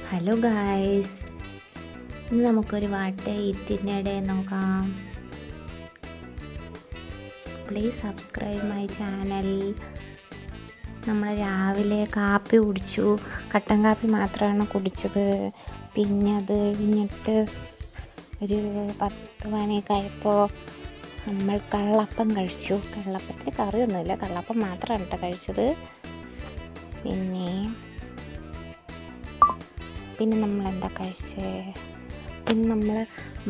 Hello guys, ഇന്ന് നമുക്കൊരു what ഈറ്റിനിടെ നോക്കാം. Please subscribe my channel. നമ്മൾ രാവിലെ കാപ്പി കുടിച്ചു. കട്ടൻ കാപ്പി മാത്രമാണ് കുടിച്ചത്. പിന്നെ അത് കഴിഞ്ഞിട്ട് ഒരു 10 മണിയൊക്കെ ആയപ്പോൾ നമ്മൾ കള്ളപ്പം കഴിച്ചു. കള്ളപ്പത്തിന് കറിയൊന്നുമില്ല, കള്ളപ്പം മാത്രമാണ് കേട്ടോ കഴിച്ചത്. പിന്നെ നമ്മളെന്താ കഴിച്ചത്? പിന്നെ നമ്മൾ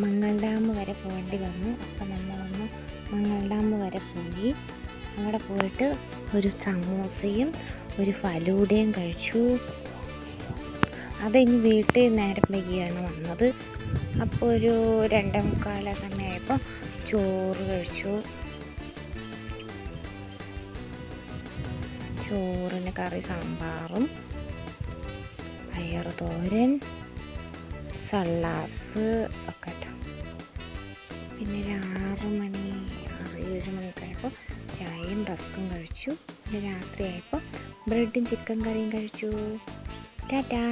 മംഗൾ ഡാം വരെ പോകേണ്ടി വന്നു. അപ്പോൾ നമ്മളൊന്ന് മംഗൾ ഡാം വരെ പോയി. അവിടെ പോയിട്ട് ഒരു സമൂസയും ഒരു ഫലൂഡയും കഴിച്ചു. അതിനി വീട്ടിൽ നേരം വൈകിയാണ് വന്നത്. അപ്പോൾ ഒരു 2:45 സമയമായപ്പോൾ ചോറ് കഴിച്ചു. ചോറിന് കറി സാമ്പാറും പയർ തോരൻ, സല്ലാസ് ഒക്കെ കേട്ടോ. പിന്നെ ഒരു 6 മണി 7 മണിയൊക്കെ ആയപ്പോൾ ചായയും റസ്കും കഴിച്ചു. പിന്നെ രാത്രിയായപ്പോൾ ബ്രെഡും ചിക്കൻ കറിയും കഴിച്ചു. ടാറ്റാ.